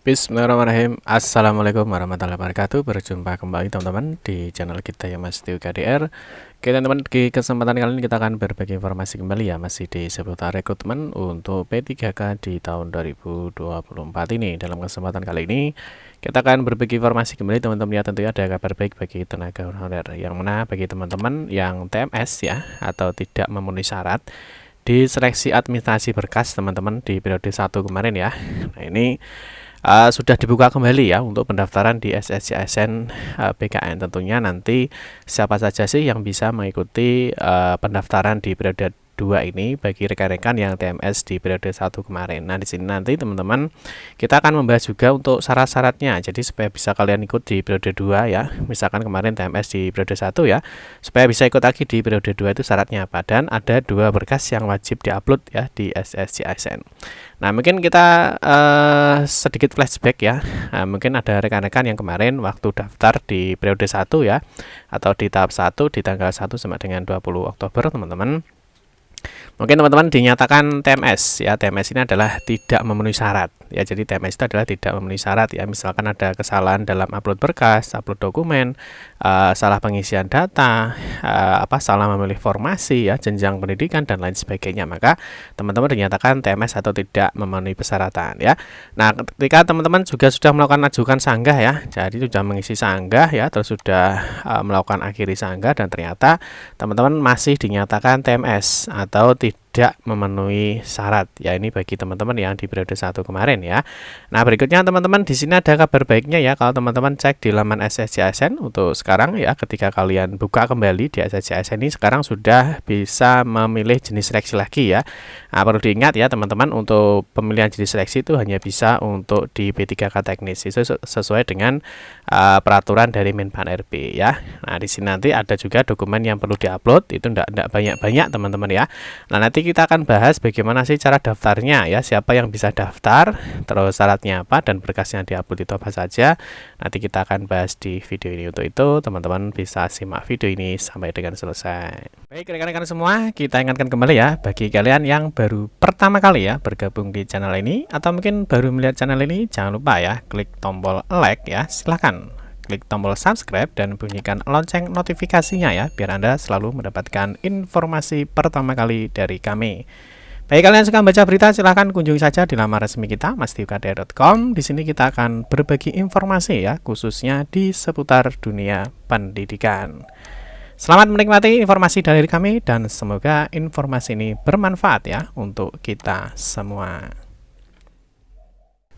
Bismillahirrahmanirrahim. Assalamualaikum warahmatullahi wabarakatuh. Berjumpa kembali teman-teman di channel kita ya Mas Tio KDR. Oke teman-teman, di kesempatan kali ini kita akan berbagi informasi kembali ya, masih di seputar rekrutmen untuk P3K di tahun 2024 ini. Dalam kesempatan kali ini kita akan berbagi informasi kembali teman-teman ya, tentunya ada kabar baik bagi tenaga honorer, yang mana bagi teman-teman yang TMS ya atau tidak memenuhi syarat di seleksi administrasi berkas teman-teman di periode 1 kemarin ya. Nah ini sudah dibuka kembali ya untuk pendaftaran di SSCSN BKN. Tentunya nanti siapa saja sih yang bisa mengikuti pendaftaran di periode 2 ini bagi rekan-rekan yang TMS di periode 1 kemarin. Nah, di sini nanti teman-teman kita akan membahas juga untuk syarat-syaratnya. Jadi supaya bisa kalian ikut di periode 2 ya. Misalkan kemarin TMS di periode 1 ya. Supaya bisa ikut lagi di periode 2 itu syaratnya apa? Dan ada 2 berkas yang wajib diupload ya di SSCSN. Nah, mungkin kita sedikit flashback ya. Nah, mungkin ada rekan-rekan yang kemarin waktu daftar di periode 1 ya, atau di tahap 1 di tanggal 1 sampai dengan 20 Oktober teman-teman. Mungkin teman-teman dinyatakan TMS ya. TMS ini adalah tidak memenuhi syarat ya. Jadi TMS itu adalah tidak memenuhi syarat ya. Misalkan ada kesalahan dalam upload berkas, upload dokumen, salah pengisian data, salah memilih formasi ya, jenjang pendidikan dan lain sebagainya, maka teman-teman dinyatakan TMS atau tidak memenuhi persyaratan ya. Nah, ketika teman-teman juga sudah melakukan ajukan sanggah ya, jadi sudah mengisi sanggah ya, terus sudah melakukan akhiri sanggah dan ternyata teman-teman masih dinyatakan TMS atau tidak memenuhi syarat ya. Ini bagi teman-teman yang di periode 1 kemarin ya. Nah, berikutnya teman-teman di sini ada kabar baiknya ya. Kalau teman-teman cek di laman SSCSN untuk sekarang ya, ketika kalian buka kembali di SSCSN ini sekarang sudah bisa memilih jenis seleksi lagi ya. Nah, perlu diingat ya teman-teman, untuk pemilihan jenis seleksi itu hanya bisa untuk di P3K teknis. Itu sesuai dengan peraturan dari Menpan RB ya. Nah, di sini nanti ada juga dokumen yang perlu diupload, itu enggak banyak-banyak teman-teman ya. Nah, nanti kita akan bahas bagaimana sih cara daftarnya ya, siapa yang bisa daftar, terus syaratnya apa, dan berkasnya diupload itu apa saja. Nanti kita akan bahas di video ini. Untuk itu teman-teman bisa simak video ini sampai dengan selesai. Baik rekan-rekan semua, kita ingatkan kembali ya, bagi kalian yang baru pertama kali ya bergabung di channel ini, atau mungkin baru melihat channel ini, jangan lupa ya klik tombol like ya, silahkan klik tombol subscribe dan bunyikan lonceng notifikasinya ya, biar Anda selalu mendapatkan informasi pertama kali dari kami. Bagi kalian yang suka membaca berita, silahkan kunjungi saja di laman resmi kita mastiukdr.com. Di sini kita akan berbagi informasi ya, khususnya di seputar dunia pendidikan. Selamat menikmati informasi dari kami dan semoga informasi ini bermanfaat ya untuk kita semua.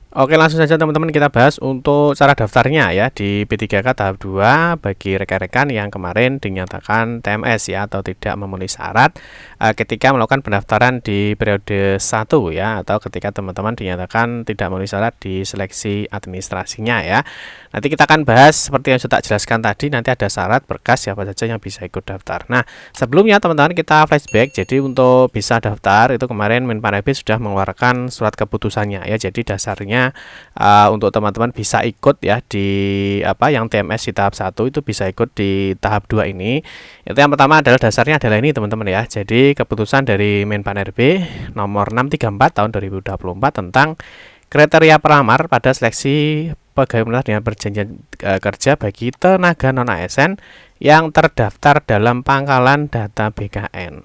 Oke, langsung saja teman-teman kita bahas untuk cara daftarnya ya di P3K tahap 2 bagi rekan-rekan yang kemarin dinyatakan TMS ya atau tidak memenuhi syarat ketika melakukan pendaftaran di periode 1 ya, atau ketika teman-teman dinyatakan tidak memenuhi syarat di seleksi administrasinya ya. Nanti kita akan bahas seperti yang sudah jelaskan tadi, nanti ada syarat berkas siapa saja yang bisa ikut daftar. Nah, sebelumnya teman-teman kita flashback. Jadi untuk bisa daftar itu kemarin Menpan RB sudah mengeluarkan surat keputusannya ya. Jadi dasarnya untuk teman-teman bisa ikut ya di yang TMS di tahap 1 itu bisa ikut di tahap 2 ini. Itu yang pertama adalah dasarnya adalah ini teman-teman ya. Jadi keputusan dari Menpan RB nomor 634 tahun 2024 tentang kriteria pelamar pada seleksi pegawai pemerintah dengan perjanjian kerja bagi tenaga non-ASN yang terdaftar dalam pangkalan data BKN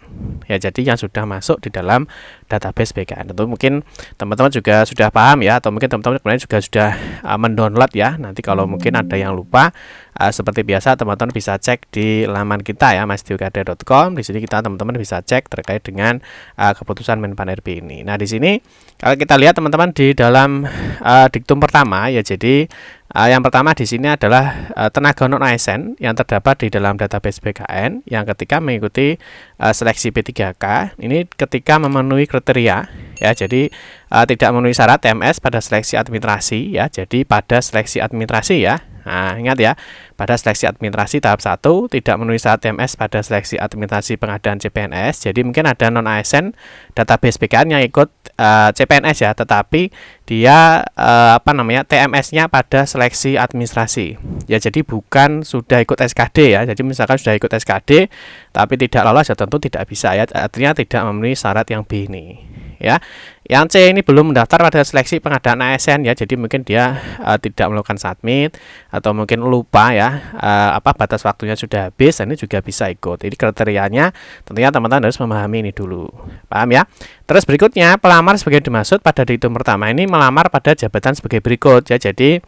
ya, jadi yang sudah masuk di dalam database BKN. Tentu mungkin teman-teman juga sudah paham ya, atau mungkin teman-teman kemarin juga sudah mendownload ya. Nanti kalau mungkin ada yang lupa, seperti biasa teman-teman bisa cek di laman kita ya mastiukdr.com. Di sini kita teman-teman bisa cek terkait dengan keputusan Menpan RB ini. Nah, di sini kalau kita lihat teman-teman di dalam diktum pertama ya, jadi yang pertama di sini adalah tenaga non-ASN yang terdapat di dalam database BKN yang ketika mengikuti seleksi P3K ini ketika memenuhi kriteria ya, jadi tidak memenuhi syarat TMS pada seleksi administrasi ya. Jadi pada seleksi administrasi ya. Nah, ingat ya, pada seleksi administrasi tahap 1 tidak memenuhi syarat TMS pada seleksi administrasi pengadaan CPNS. Jadi mungkin ada non-ASN database BKN yang ikut CPNS ya, tetapi dia TMS-nya pada seleksi administrasi. Ya, jadi bukan sudah ikut SKD ya. Jadi misalkan sudah ikut SKD tapi tidak lolos ya tentu tidak bisa ya. Artinya tidak memenuhi syarat yang B ini. ya. Yang C ini belum mendaftar pada seleksi pengadaan ASN ya, jadi mungkin dia tidak melakukan submit atau mungkin lupa ya, batas waktunya sudah habis, ini juga bisa ikut. Jadi kriterianya tentunya teman-teman harus memahami ini dulu, paham ya. Terus berikutnya, pelamar sebagai dimaksud pada diktum pertama ini melamar pada jabatan sebagai berikut ya. Jadi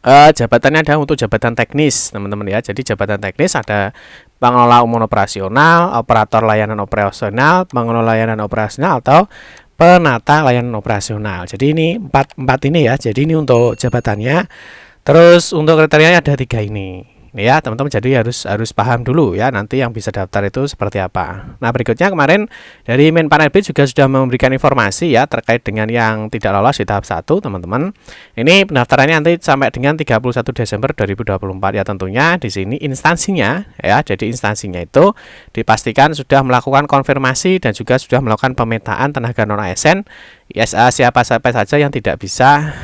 jabatannya ada untuk jabatan teknis teman-teman ya. Jadi jabatan teknis ada pengelola umum operasional, operator layanan operasional, pengelola layanan operasional, atau penata layanan operasional. Jadi ini empat ini ya. Jadi ini untuk jabatannya. Terus untuk kriterianya ada 3 ini. Ya teman-teman, jadi harus paham dulu ya nanti yang bisa daftar itu seperti apa. Nah berikutnya, kemarin dari Menpan RB juga sudah memberikan informasi ya terkait dengan yang tidak lolos di tahap 1 teman-teman. Ini pendaftarannya nanti sampai dengan 31 Desember 2024 ya. Tentunya di sini instansinya ya, jadi instansinya itu dipastikan sudah melakukan konfirmasi dan juga sudah melakukan pemetaan tenaga non ASN ya, siapa saja yang tidak bisa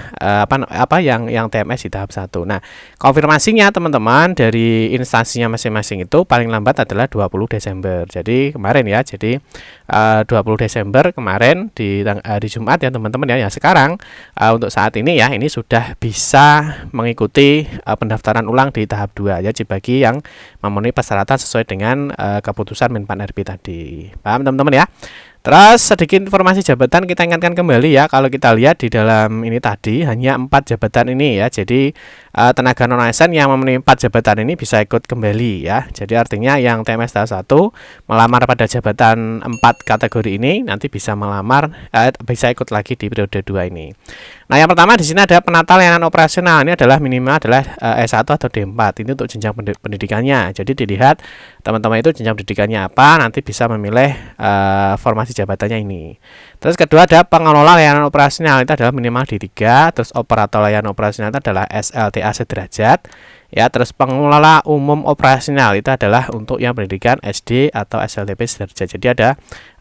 yang TMS di tahap 1. Nah, konfirmasinya teman-teman dari instansinya masing-masing itu paling lambat adalah 20 Desember. Jadi kemarin ya, jadi 20 Desember kemarin di hari Jumat ya teman-teman ya. Sekarang untuk saat ini ya, ini sudah bisa mengikuti pendaftaran ulang di tahap 2 ya, bagi yang memenuhi persyaratan sesuai dengan keputusan Menpan RB tadi. Paham teman-teman ya? Terus sedikit informasi jabatan kita ingatkan kembali ya, kalau kita lihat di dalam ini tadi hanya 4 jabatan ini ya. Jadi tenaga non ASN yang memenuhi 4 jabatan ini bisa ikut kembali ya. Jadi artinya yang TMS tahap 1 melamar pada jabatan 4 kategori ini nanti bisa bisa ikut lagi di periode 2 ini. Nah, yang pertama di sini ada penata layanan operasional. Ini adalah minimal adalah S1 atau D4. Ini untuk jenjang pendidikannya. Jadi dilihat teman-teman itu jenjang pendidikannya apa, nanti bisa memilih formasi jabatannya ini. Terus kedua ada pengelola layanan operasional, itu adalah minimal D3. Terus operator layanan operasional itu adalah SLTA sederajat. Ya, terus pengelola umum operasional itu adalah untuk yang pendidikan SD atau SLTP sederajat. Jadi ada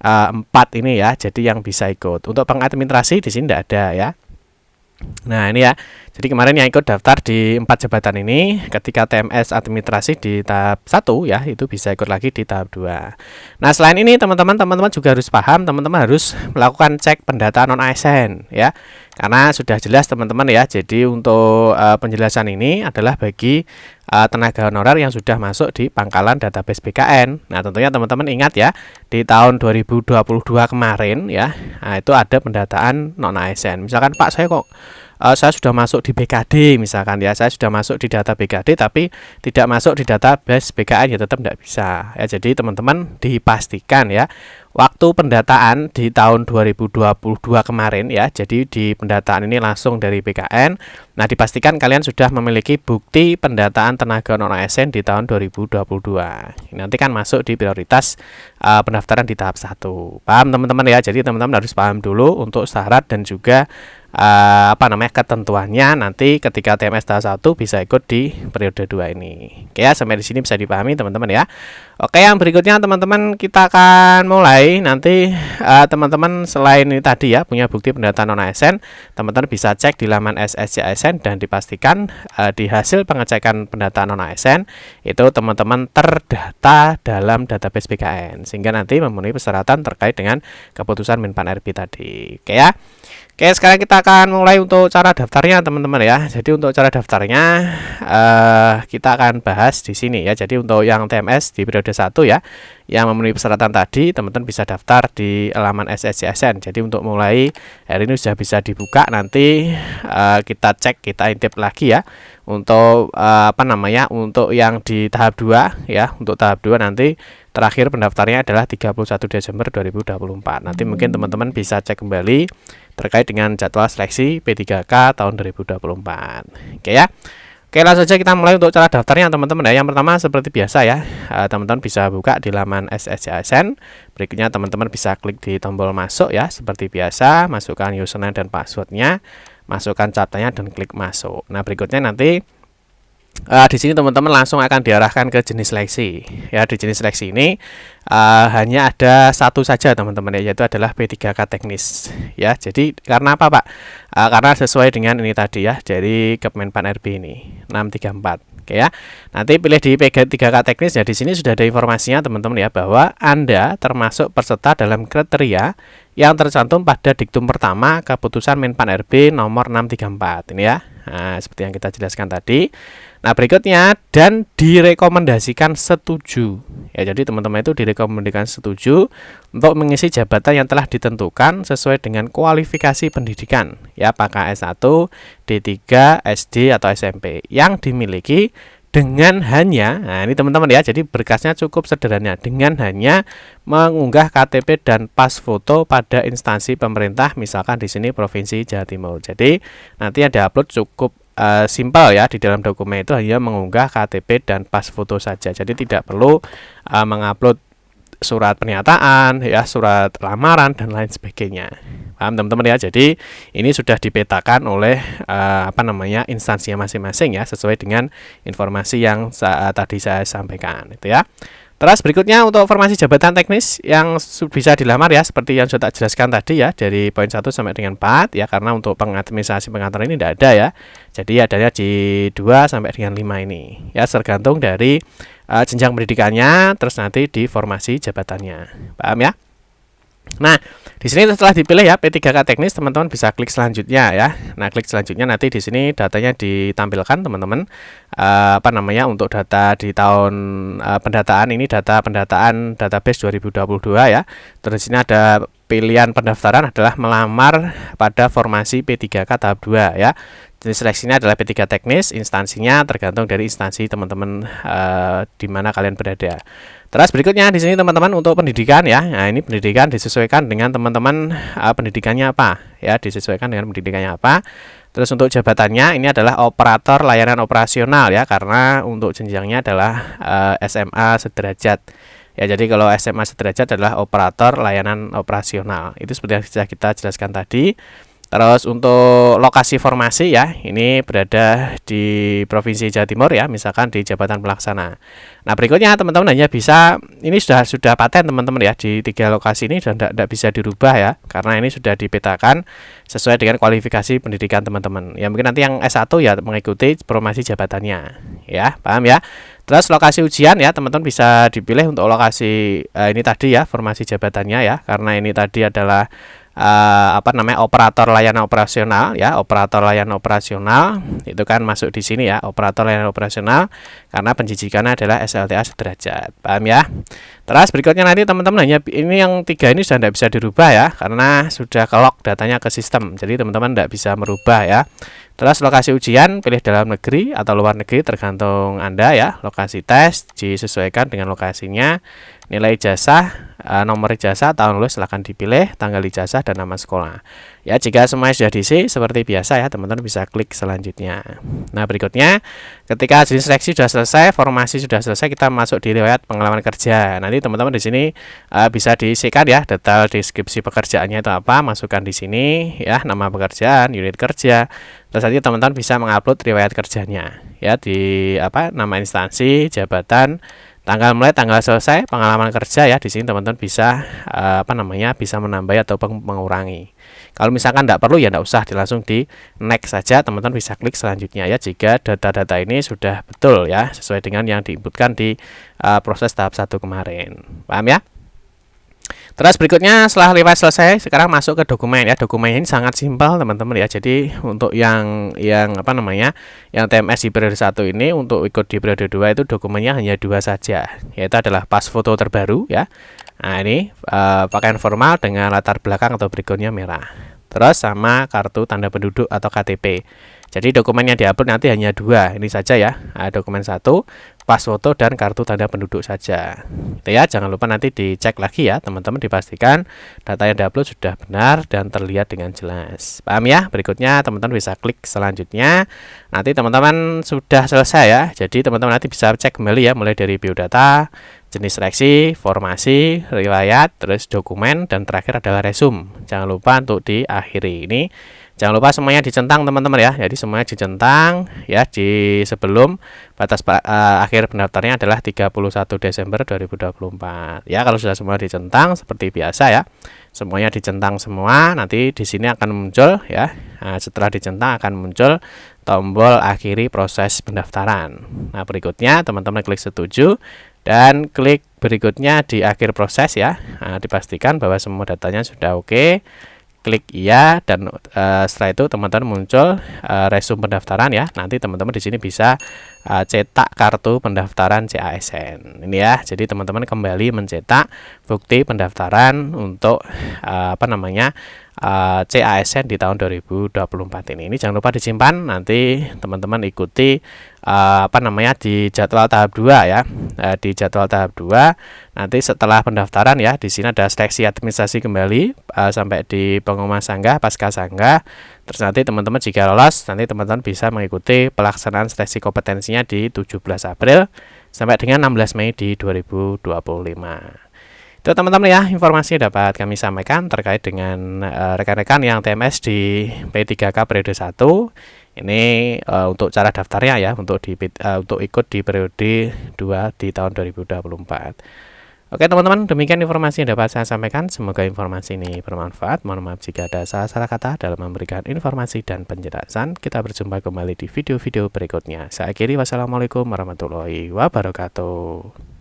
4 ini ya. Jadi yang bisa ikut. Untuk pengadministrasi di sini tidak ada ya. Nah ini ya, jadi kemarin yang ikut daftar di 4 jabatan ini ketika TMS administrasi di tahap 1 ya, itu bisa ikut lagi di tahap 2. Nah selain ini teman-teman juga harus paham, teman-teman harus melakukan cek pendataan non ASN ya, karena sudah jelas teman-teman ya. Jadi untuk penjelasan ini adalah bagi tenaga honorer yang sudah masuk di pangkalan database BKN. Nah tentunya teman-teman ingat ya, di tahun 2022 kemarin ya, nah, itu ada pendataan non ASN. Misalkan Pak, saya sudah masuk di BKD misalkan ya, saya sudah masuk di data BKD tapi tidak masuk di database BKN ya, tetap tidak bisa ya. Jadi teman-teman dipastikan ya, waktu pendataan di tahun 2022 kemarin ya, jadi di pendataan ini langsung dari BKN. Nah dipastikan kalian sudah memiliki bukti pendataan tenaga non ASN di tahun 2022. Nanti kan masuk di prioritas pendaftaran di tahap 1. Paham teman-teman ya? Jadi teman-teman harus paham dulu untuk syarat dan juga ketentuannya nanti ketika TMS tahap 1 bisa ikut di periode 2 ini. Oke ya, sampai di sini bisa dipahami teman-teman ya. Oke, yang berikutnya teman-teman kita akan mulai nanti teman-teman selain ini tadi ya, punya bukti pendataan non ASN, teman-teman bisa cek di laman SSC ASN dan dipastikan di hasil pengecekan pendataan non ASN itu teman-teman terdata dalam database BKN sehingga nanti memenuhi persyaratan terkait dengan keputusan Menpan RB tadi. Oke ya. Oke, sekarang kita akan mulai untuk cara daftarnya teman-teman ya. Jadi untuk cara daftarnya kita akan bahas di sini ya. Jadi untuk yang TMS di periode 1 ya, yang memenuhi persyaratan tadi, teman-teman bisa daftar di laman SSCSN. Jadi untuk mulai hari ini sudah bisa dibuka, nanti kita cek, kita intip lagi ya. Untuk untuk yang di tahap 2 ya. Untuk tahap 2 nanti terakhir pendaftarnya adalah 31 Desember 2024. Nanti mungkin teman-teman bisa cek kembali terkait dengan jadwal seleksi P3K tahun 2024. Oke ya. Oke, langsung saja kita mulai untuk cara daftarnya teman-teman ya. Yang pertama seperti biasa ya, teman-teman bisa buka di laman SSCSN. Berikutnya teman-teman bisa klik di tombol masuk ya, seperti biasa, masukkan username dan passwordnya, masukkan catanya dan klik masuk. Nah berikutnya nanti di sini teman-teman langsung akan diarahkan ke jenis seleksi ya. Di jenis seleksi ini hanya ada satu saja teman-teman ya, yaitu adalah P3K teknis ya. Jadi karena apa Pak? Karena sesuai dengan ini tadi ya, dari Kemenpan RB ini 634. Oke ya. Nanti pilih di P3K teknis ya. Di sini sudah ada informasinya teman-teman ya, bahwa Anda termasuk peserta dalam kriteria yang tercantum pada diktum pertama keputusan Menpan RB nomor 634 ini ya. Nah, seperti yang kita jelaskan tadi. Nah, berikutnya dan direkomendasikan setuju. Ya, jadi teman-teman itu direkomendasikan setuju untuk mengisi jabatan yang telah ditentukan sesuai dengan kualifikasi pendidikan, ya, apakah S1, D3, SD atau SMP yang dimiliki dengan hanya, nah ini teman-teman ya, jadi berkasnya cukup sederhana, dengan hanya mengunggah KTP dan pas foto pada instansi pemerintah, misalkan di sini Provinsi Jawa Timur. Jadi nanti ada upload cukup simpel ya, di dalam dokumen itu hanya mengunggah KTP dan pas foto saja. Jadi tidak perlu mengupload surat pernyataan, ya, surat lamaran dan lain sebagainya. Paham teman-teman ya? Jadi ini sudah dipetakan oleh instansinya masing-masing ya, sesuai dengan informasi yang tadi saya sampaikan itu ya. Terus berikutnya untuk formasi jabatan teknis yang bisa dilamar ya, seperti yang sudah tak jelaskan tadi ya, dari poin 1 sampai dengan 4 ya, karena untuk pengadministrasi pengantar ini tidak ada ya. Jadi adanya di 2 sampai dengan 5 ini ya, tergantung dari jenjang pendidikannya, terus nanti di formasi jabatannya. Paham ya? Nah, di sini setelah dipilih ya P3K teknis, teman-teman bisa klik selanjutnya ya. Nah, klik selanjutnya nanti di sini datanya ditampilkan teman-teman. Untuk data di tahun pendataan ini, data pendataan database 2022 ya. Terus di sini ada pilihan pendaftaran adalah melamar pada formasi P3K tahap 2 ya. Jenis seleksinya adalah P3 teknis, instansinya tergantung dari instansi teman-teman di mana kalian berada. Terus berikutnya di sini teman-teman untuk pendidikan ya. Nah, ini pendidikan disesuaikan dengan teman-teman pendidikannya apa ya, disesuaikan dengan pendidikannya apa. Terus untuk jabatannya ini adalah operator layanan operasional ya, karena untuk jenjangnya adalah SMA sederajat. Ya, jadi kalau SMA sederajat adalah operator layanan operasional. Itu seperti yang sudah kita jelaskan tadi. Terus untuk lokasi formasi ya, ini berada di Provinsi Jawa Timur ya, misalkan di jabatan pelaksana. Nah, berikutnya teman-teman hanya bisa, ini sudah paten teman-teman ya, di 3 lokasi ini sudah tidak bisa dirubah ya, karena ini sudah dipetakan sesuai dengan kualifikasi pendidikan teman-teman. Ya, mungkin nanti yang S1 ya mengikuti formasi jabatannya ya, paham ya. Terus lokasi ujian ya, teman-teman bisa dipilih untuk lokasi ini tadi ya, formasi jabatannya ya, karena ini tadi adalah operator layanan operasional ya, operator layanan operasional itu kan masuk di sini ya, operator layanan operasional, karena pendidikannya adalah SLTA sederajat. Paham ya? Terus berikutnya nanti teman-teman hanya ini yang 3 ini sudah tidak bisa dirubah ya, karena sudah ke-lock datanya ke sistem. Jadi teman-teman tidak bisa merubah ya. Terus lokasi ujian pilih dalam negeri atau luar negeri tergantung Anda ya. Lokasi tes disesuaikan dengan lokasinya. Nilai ijazah, nomor ijazah, tahun lulus silahkan dipilih, tanggal ijazah dan nama sekolah. Ya, jika semuanya sudah diisi seperti biasa ya, teman-teman bisa klik selanjutnya. Nah, berikutnya ketika jenis seleksi sudah selesai, formasi sudah selesai, kita masuk di riwayat pengalaman kerja. Nanti teman-teman di sini bisa diisikan ya detail deskripsi pekerjaannya itu apa, masukkan di sini ya, nama pekerjaan, unit kerja. Terus nanti teman-teman bisa mengupload riwayat kerjanya ya, di nama instansi, jabatan, tanggal mulai, tanggal selesai, pengalaman kerja ya. Di sini teman-teman bisa bisa menambah atau mengurangi. Kalau misalkan tidak perlu ya tidak usah, langsung di next saja, teman-teman bisa klik selanjutnya ya, jika data-data ini sudah betul ya, sesuai dengan yang diinputkan di proses tahap 1 kemarin. Paham ya? Terus berikutnya setelah riwayat selesai, sekarang masuk ke dokumen ya. Dokumen ini sangat simpel teman-teman ya. Jadi untuk yang yang TMS di periode 1 ini, untuk ikut di periode 2 itu dokumennya hanya 2 saja, yaitu adalah pas foto terbaru ya. Nah, ini pakaian formal dengan latar belakang atau backgroundnya merah. Terus sama kartu tanda penduduk atau KTP. Jadi dokumen yang diupload nanti hanya 2 ini saja ya. Dokumen 1, pas foto dan kartu tanda penduduk saja. Itu ya, jangan lupa nanti dicek lagi ya, teman-teman, dipastikan data yang diupload sudah benar dan terlihat dengan jelas. Paham ya? Berikutnya teman-teman bisa klik selanjutnya. Nanti teman-teman sudah selesai ya. Jadi teman-teman nanti bisa cek kembali ya, mulai dari biodata, jenis seleksi, formasi, riwayat, terus dokumen, dan terakhir adalah resume. Jangan lupa untuk diakhiri ini. Jangan lupa semuanya dicentang teman-teman ya. Jadi semuanya dicentang ya, di sebelum batas akhir pendaftarnya adalah 31 Desember 2024. Ya, kalau sudah semua dicentang seperti biasa ya. Semuanya dicentang semua, nanti di sini akan muncul ya. Nah, setelah dicentang akan muncul tombol akhiri proses pendaftaran. Nah, berikutnya teman-teman klik setuju dan klik berikutnya di akhir proses ya, dipastikan bahwa semua datanya sudah oke. Klik iya, dan setelah itu teman-teman muncul resume pendaftaran ya. Nanti teman-teman di sini bisa cetak kartu pendaftaran CASN ini ya. Jadi teman-teman kembali mencetak bukti pendaftaran untuk CASN di tahun 2024 ini. Jangan lupa disimpan, nanti teman-teman ikuti di jadwal tahap 2 ya. Di jadwal tahap 2 nanti setelah pendaftaran ya, di sini ada seleksi administrasi kembali sampai di pengumuman sanggah, pasca sanggah. Terus nanti teman-teman jika lolos, nanti teman-teman bisa mengikuti pelaksanaan seleksi kompetensinya di 17 April sampai dengan 16 Mei di 2025. Itu teman-teman ya, informasi dapat kami sampaikan terkait dengan rekan-rekan yang TMS di P3K periode 1. Ini untuk cara daftarnya ya, untuk ikut di periode 2 di tahun 2024. Oke teman-teman, demikian informasi yang dapat saya sampaikan. Semoga informasi ini bermanfaat. Mohon maaf jika ada salah-salah kata dalam memberikan informasi dan penjelasan. Kita berjumpa kembali di video-video berikutnya. Saya akhiri, wassalamualaikum warahmatullahi wabarakatuh.